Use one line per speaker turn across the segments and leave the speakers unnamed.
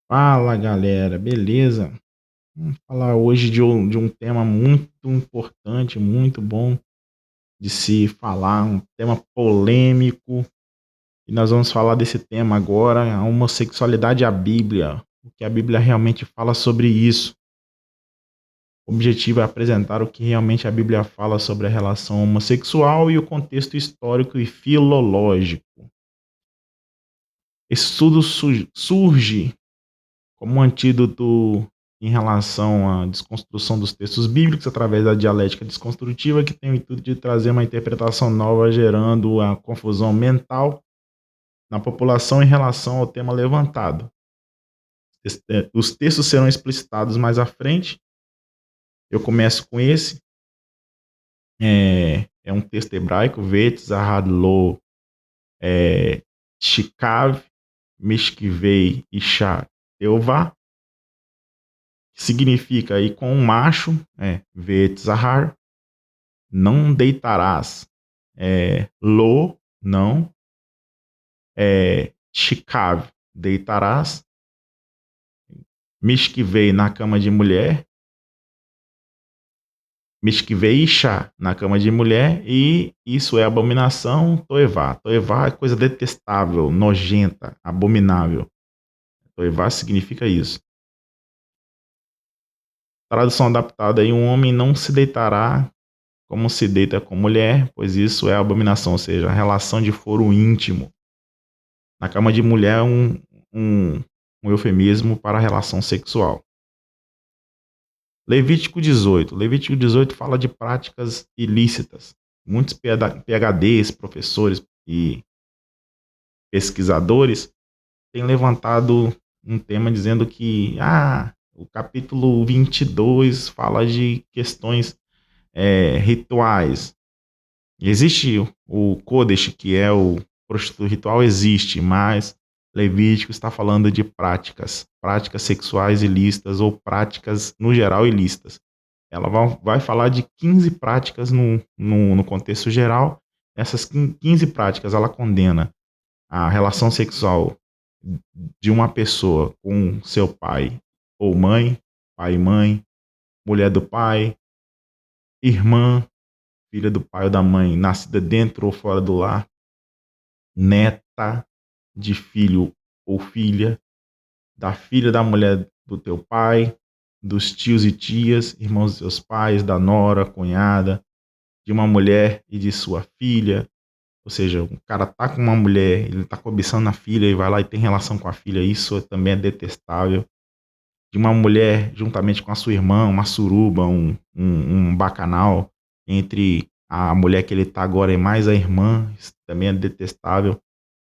Fala galera, beleza? Vamos falar hoje de um tema muito importante, muito bom de se falar, um tema polêmico. E nós vamos falar desse tema agora, a homossexualidade e a Bíblia. O que a Bíblia realmente fala sobre isso. O objetivo é apresentar o que realmente a Bíblia fala sobre a relação homossexual e o contexto histórico e filológico. Esse estudo surge como um antídoto em relação à desconstrução dos textos bíblicos através da dialética desconstrutiva, que tem o intuito de trazer uma interpretação nova, gerando a confusão mental na população em relação ao tema levantado. Os textos serão explicitados mais à frente. Eu começo com esse. É um texto hebraico, Vet Zahad Lo Shikav Mishkivei Isha Teová, que significa ir com um macho, Vet Zahar, não deitarás, lo, não, shikav, deitarás, mishkivei, na cama de mulher, mishkivei isha, na cama de mulher, e isso é abominação, toevá. Toevá é coisa detestável, nojenta, abominável. Toevá significa isso. Tradução adaptada aí, um homem não se deitará como se deita com mulher, pois isso é abominação, ou seja, a relação de foro íntimo. Na cama de mulher é um eufemismo para a relação sexual. Levítico 18. Levítico 18 fala de práticas ilícitas. Muitos PhDs, professores e pesquisadores têm levantado um tema dizendo que o capítulo 22 fala de questões rituais. Existe o Kodesh, que é o prostituto ritual, existe, mas Levítico está falando de práticas sexuais ilícitas ou práticas, no geral, ilícitas. Ela vai falar de 15 práticas no contexto geral. Essas 15 práticas, ela condena a relação sexual de uma pessoa com seu pai ou mãe, pai e mãe, mulher do pai, irmã, filha do pai ou da mãe, nascida dentro ou fora do lar, neta de filho ou filha, da filha da mulher do teu pai, dos tios e tias, irmãos dos seus pais, da nora, cunhada, de uma mulher e de sua filha. Ou seja, o cara tá com uma mulher, ele tá cobiçando a filha e vai lá e tem relação com a filha, isso também é detestável. De uma mulher juntamente com a sua irmã, uma suruba, um bacanal entre a mulher que ele tá agora e mais a irmã, isso também é detestável.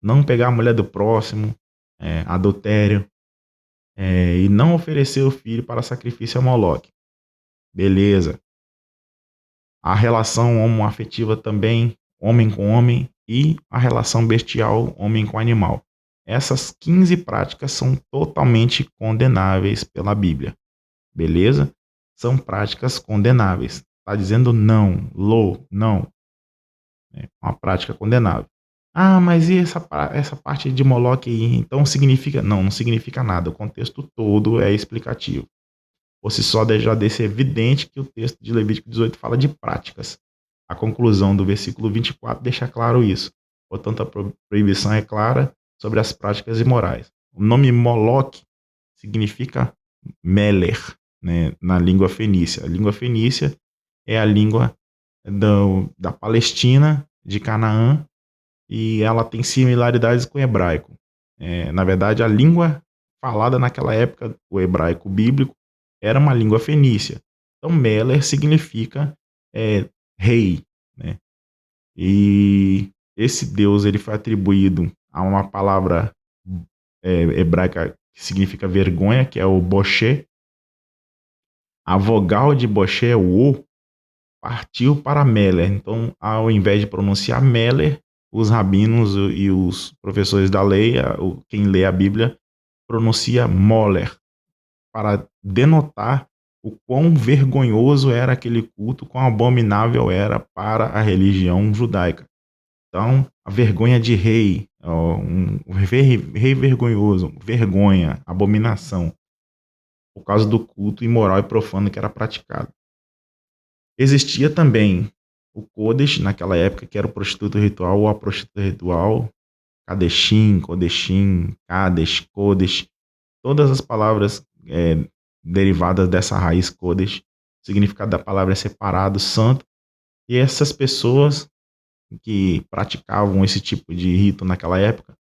Não pegar a mulher do próximo, adultério, e não oferecer o filho para sacrifício a Moloque. Beleza. A relação homoafetiva também, homem com homem, e a relação bestial, homem com animal. Essas 15 práticas são totalmente condenáveis pela Bíblia. Beleza? São práticas condenáveis. Está dizendo não, não. É uma prática condenável. Mas e essa parte de Moloque aí? Então significa? Não, não significa nada. O contexto todo é explicativo. Ou se só já deixa evidente que o texto de Levítico 18 fala de práticas. A conclusão do versículo 24 deixa claro isso. Portanto, a proibição é clara sobre as práticas imorais. O nome Moloque significa Meler, né, na língua fenícia. A língua fenícia é a língua da Palestina, de Canaã, e ela tem similaridades com o hebraico. Na verdade, a língua falada naquela época, o hebraico bíblico, era uma língua fenícia. Então, Meler significa rei, né? E esse deus ele foi atribuído a uma palavra hebraica que significa vergonha, que é o Boshé. A vogal de Boshé, é o O, partiu para Meler. Então, ao invés de pronunciar Meler, os rabinos e os professores da lei, quem lê a Bíblia, pronuncia Moller, para denotar o quão vergonhoso era aquele culto, quão abominável era para a religião judaica. Então, a vergonha de rei, ó, um rei vergonhoso, vergonha, abominação, por causa do culto imoral e profano que era praticado. Existia também o Kodesh, naquela época, que era o prostituto ritual ou a prostituta ritual, Kadeshim, Kodeshim, Kadesh, Kodesh, todas as palavras derivadas dessa raiz Kodesh, o significado da palavra é separado, santo, e essas pessoas que praticavam esse tipo de rito naquela época,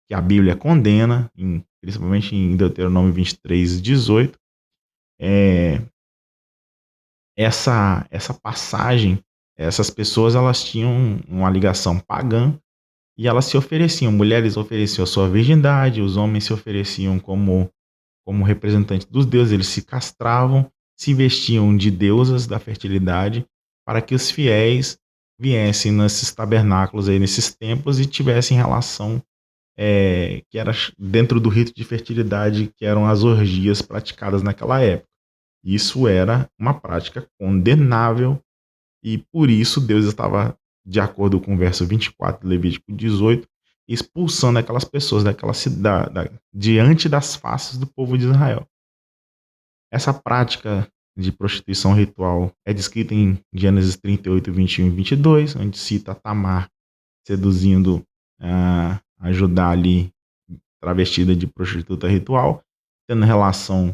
que a Bíblia condena, principalmente em Deuteronômio 23:18, é, essa passagem, essas pessoas elas tinham uma ligação pagã e elas se ofereciam, mulheres ofereciam a sua virgindade, os homens se ofereciam como representantes dos deuses, eles se castravam, se vestiam de deusas da fertilidade para que os fiéis viessem nesses tabernáculos aí, nesses templos e tivessem relação que era dentro do rito de fertilidade, que eram as orgias praticadas naquela época. Isso era uma prática condenável e por isso Deus estava, de acordo com o verso 24 de Levítico 18, expulsando aquelas pessoas daquela cidade, diante das faces do povo de Israel. Essa prática de prostituição ritual é descrita em Gênesis 38, 21 e 22, onde cita Tamar seduzindo a Judá ali, travestida de prostituta ritual, tendo relação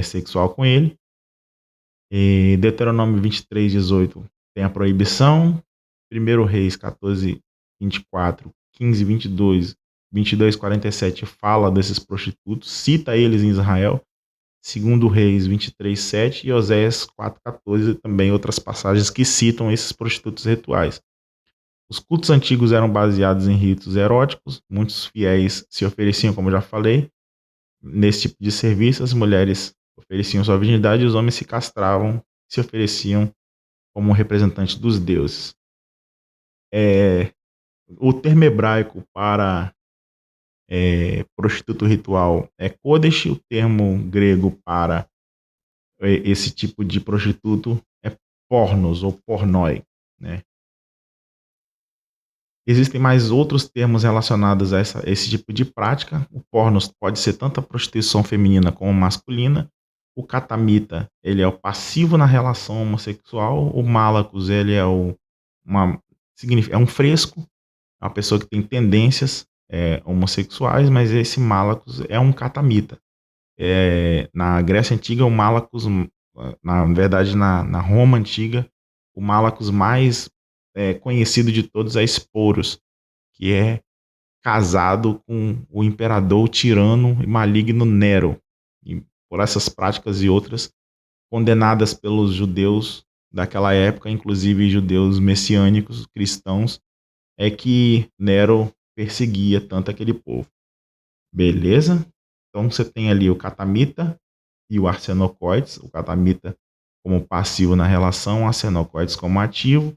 sexual com ele. E Deuteronômio 23:18 tem a proibição. 1 Reis 14, 24, 15, 22, 22:47 fala desses prostitutos, cita eles em Israel. 2 Reis 23:7 e Oséias 4:14 também outras passagens que citam esses prostitutos rituais. Os cultos antigos eram baseados em ritos eróticos, muitos fiéis se ofereciam, como já falei, nesse tipo de serviço, as mulheres ofereciam sua virgindade e os homens se castravam, se ofereciam como representantes dos deuses. O termo hebraico para prostituto ritual é kodesh, o termo grego para esse tipo de prostituto é pornos ou pornoi, né? Existem mais outros termos relacionados a esse tipo de prática. O pornos pode ser tanto a prostituição feminina como masculina. O catamita, ele é o passivo na relação homossexual. O malacos, ele é é um fresco, é uma pessoa que tem tendências homossexuais, mas esse malacos é um catamita. Na Grécia Antiga, o malacos, na verdade, na Roma Antiga, o malacos mais conhecido de todos é Esporos, que é casado com o imperador tirano e maligno Nero. E por essas práticas e outras, condenadas pelos judeus daquela época, inclusive judeus messiânicos, cristãos, é que Nero perseguia tanto aquele povo. Beleza? Então você tem ali o catamita e o arsenocoides, o catamita como passivo na relação, o arsenocoides como ativo.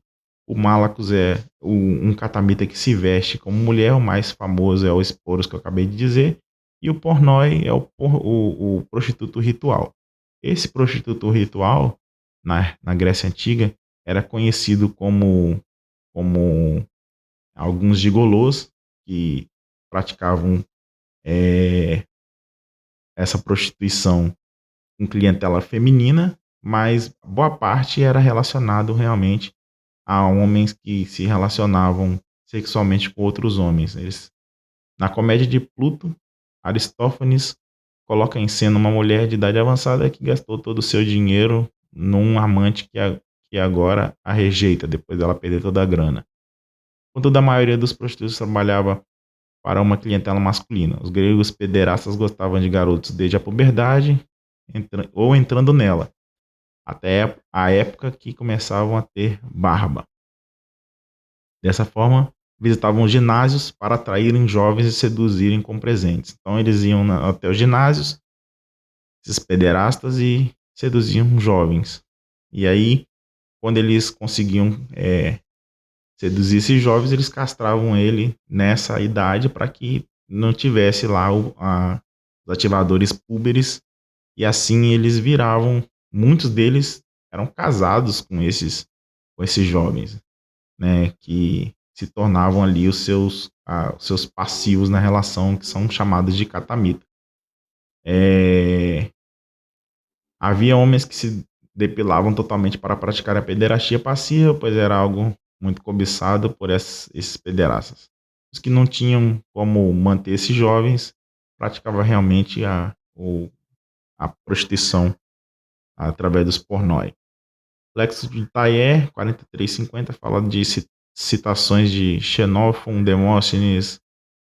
O malacos é um catamita que se veste como mulher, o mais famoso é o esporos que eu acabei de dizer, e o pornoi é o prostituto ritual. Esse prostituto ritual, na Grécia Antiga, era conhecido como alguns gigolôs que praticavam essa prostituição com clientela feminina, mas boa parte era relacionado realmente a homens que se relacionavam sexualmente com outros homens. Na comédia de Pluto, Aristófanes coloca em cena uma mulher de idade avançada que gastou todo o seu dinheiro num amante que agora a rejeita, depois dela perder toda a grana. Contudo, a maioria dos prostitutos trabalhava para uma clientela masculina. Os gregos pederastas gostavam de garotos desde a puberdade ou entrando nela, até a época que começavam a ter barba. Dessa forma, visitavam ginásios para atraírem jovens e seduzirem com presentes. Então eles iam até os ginásios, esses pederastas, e seduziam jovens. E aí, quando eles conseguiam seduzir esses jovens, eles castravam ele nessa idade para que não tivesse lá os ativadores púberes, e assim eles viravam, muitos deles eram casados com esses jovens, né, que se tornavam ali os seus passivos na relação, que são chamados de catamita. Havia homens que se depilavam totalmente para praticar a pederastia passiva, pois era algo muito cobiçado por esses pederastas. Os que não tinham como manter esses jovens praticavam realmente a prostituição através dos pornói. Lexo de Thayer, 4350, fala de citações de Xenófon, Demóstenes,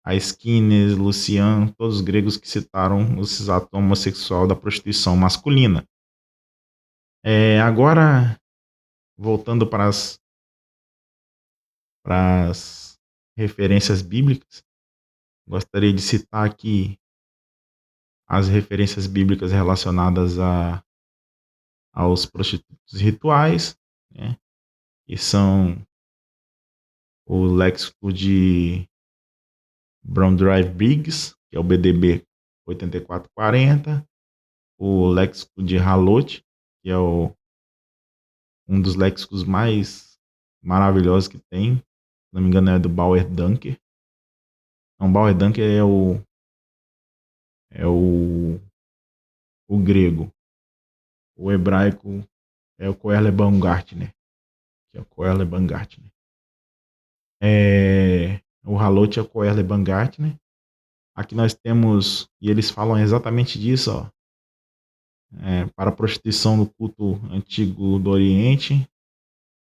Aeschines, Lucian, todos os gregos que citaram os atos homossexual da prostituição masculina. Agora, voltando para as referências bíblicas, gostaria de citar aqui as referências bíblicas relacionadas aos prostitutos rituais, né, que são o léxico de Brown Drive Briggs, que é o BDB 8440, o léxico de Halot, que é um dos léxicos mais maravilhosos que tem, se não me engano é do Bauer Dunker. Não, Bauer Dunker o grego. O hebraico é o Koehler Baumgartner, que é o Koehler Baumgartner. O Halot é o Koehler Baumgartner. Aqui nós temos, e eles falam exatamente disso, ó, para a prostituição no culto antigo do Oriente,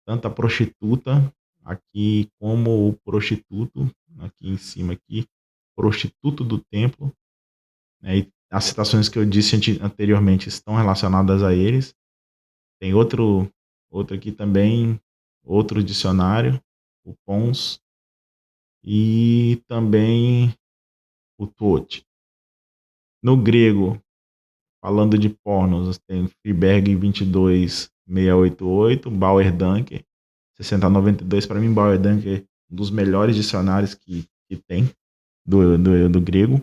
tanto a prostituta aqui como o prostituto, aqui em cima aqui, prostituto do templo, né, e as citações que eu disse anteriormente estão relacionadas a eles. Tem outro aqui também, outro dicionário, o Pons, e também o Tuot. No grego, falando de pornos, tem Friberg 22688, Bauer Dunker 6092. Para mim, Bauer Dunker é um dos melhores dicionários que tem do grego.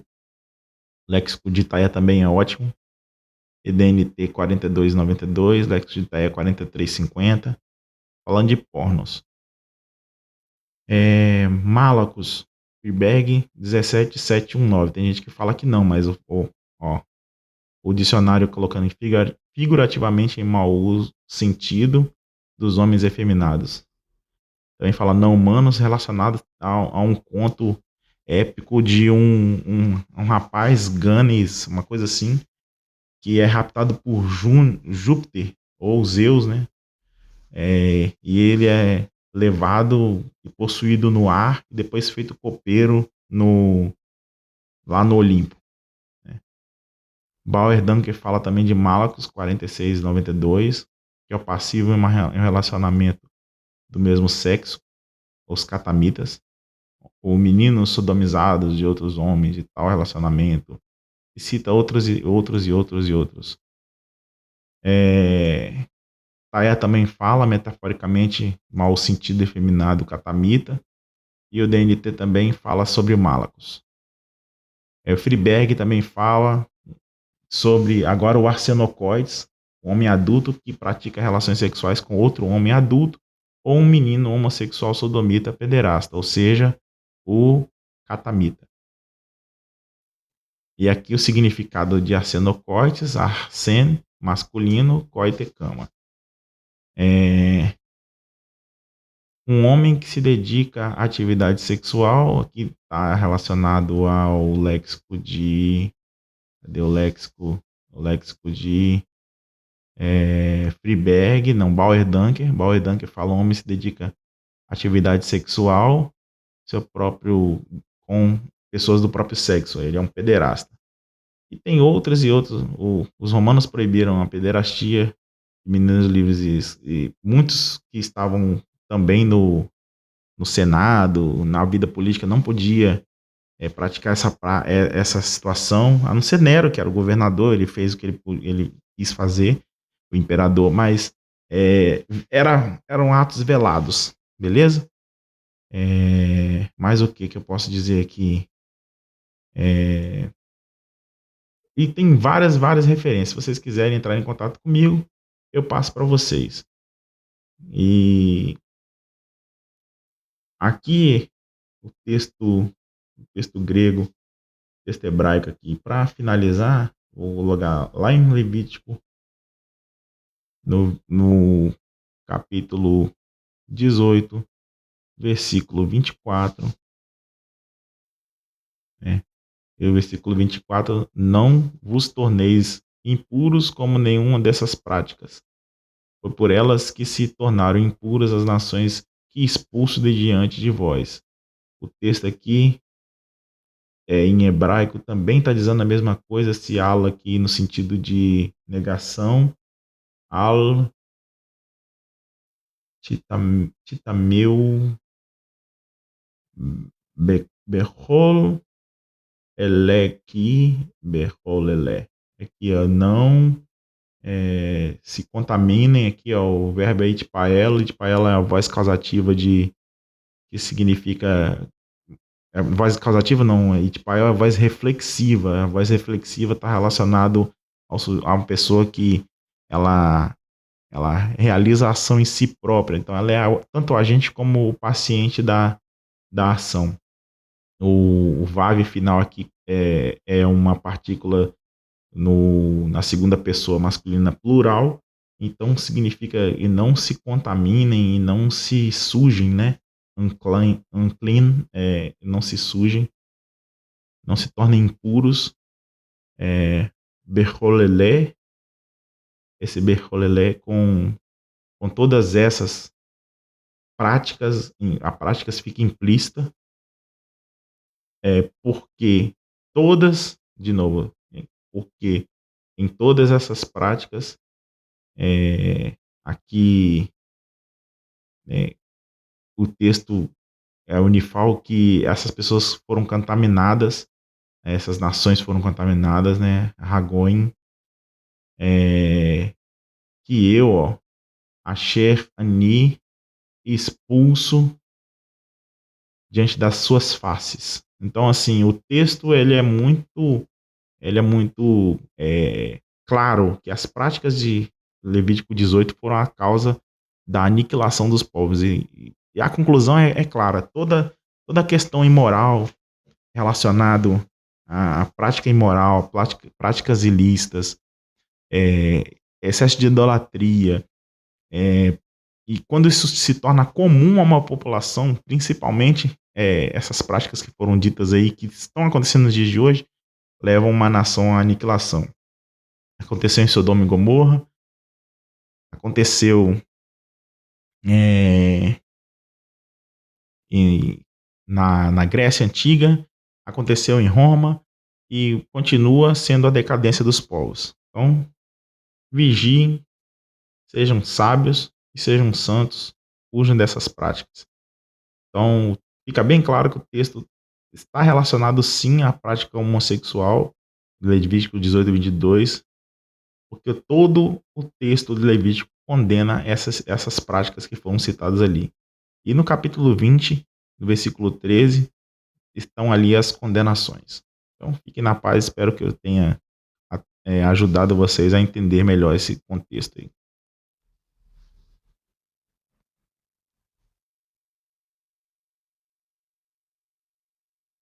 Léxico de Itaia também é ótimo. EDNT 4292, Léxico de Itaia 4350. Falando de pornos. Malacos, Friberg 17719. Tem gente que fala que não, mas o dicionário colocando figurativamente em mau uso, sentido dos homens efeminados. Também fala não humanos relacionados a um conto épico de um rapaz, Ganes, uma coisa assim, que é raptado por Júpiter, ou Zeus, né? E ele é levado e possuído no ar, e depois feito copeiro lá no Olimpo. Bauer Dunker fala também de Malacos 4692, que é o passivo em um relacionamento do mesmo sexo, os catamitas, ou meninos sodomizados de outros homens de tal relacionamento, e cita outros. Taia também fala metaforicamente mau sentido efeminado catamita, e o DNT também fala sobre Malacos. O Friberg também fala sobre agora o arsenocoides, um homem adulto que pratica relações sexuais com outro homem adulto, ou um menino homossexual sodomita pederasta, ou seja, o catamita. E aqui o significado de arsenocoides, arsen, masculino, coite, cama. Um homem que se dedica à atividade sexual, aqui está relacionado ao léxico de... Cadê o léxico? O léxico de Friberg, não, Bauer Dunker. Bauer Dunker fala: homem se dedica à atividade sexual com pessoas do próprio sexo. Ele é um pederasta. E tem outros e outros. Os romanos proibiram a pederastia, meninos livres, e muitos que estavam também no Senado, na vida política, não podia praticar essa situação, a não ser Nero, que era o governador, ele fez o que ele quis fazer, o imperador, mas eram atos velados, beleza? Mais o que eu posso dizer aqui? E tem várias referências. Se vocês quiserem entrar em contato comigo, eu passo para vocês. E Aqui, o texto grego, o texto hebraico aqui, para finalizar, vou logar lá em Levítico, no capítulo 18, versículo 24, né? E o versículo 24: não vos torneis impuros como nenhuma dessas práticas. Foi por elas que se tornaram impuras as nações que expulso de diante de vós. O texto aqui, em hebraico, também está dizendo a mesma coisa, esse al aqui no sentido de negação. Al titameu bechol eleki bechol ele. Aqui, ó, não se contaminem. Aqui, ó, o verbo é itpael. Itpael é a voz causativa que significa voz causativa não, itpael é a voz reflexiva. A voz reflexiva está relacionado a uma pessoa que ela ela realiza a ação em si própria. Então ela é tanto o agente como o paciente da ação. O vav final aqui é uma partícula na segunda pessoa masculina plural, então significa e não se contaminem e não se sujem, né? Unclean, não se sujem, não se tornem impuros. Berrolelé, esse berrolelé com todas essas práticas, a prática fica implícita, porque todas, de novo, porque em todas essas práticas, aqui, o texto unifal que essas pessoas foram contaminadas, essas nações foram contaminadas, né? Ragoim, que eu, ó, Asher Ani, expulso diante das suas faces. Então, assim, o texto ele é muito claro que as práticas de Levítico 18 foram a causa da aniquilação dos povos. E a conclusão é clara. Toda a questão imoral relacionado à prática imoral, práticas ilícitas, excesso de idolatria, e quando isso se torna comum a uma população, principalmente essas práticas que foram ditas aí, que estão acontecendo nos dias de hoje, levam uma nação à aniquilação. Aconteceu em Sodoma e Gomorra, aconteceu na Grécia Antiga, aconteceu em Roma e continua sendo a decadência dos povos. Então, vigiem, sejam sábios e sejam santos, fujam dessas práticas. Então, fica bem claro que o texto está relacionado sim à prática homossexual, Levítico 18 e 22, porque todo o texto de Levítico condena essas práticas que foram citadas ali. E no capítulo 20, no versículo 13, estão ali as condenações. Então, fiquem na paz, espero que eu tenha ajudado vocês a entender melhor esse contexto aí.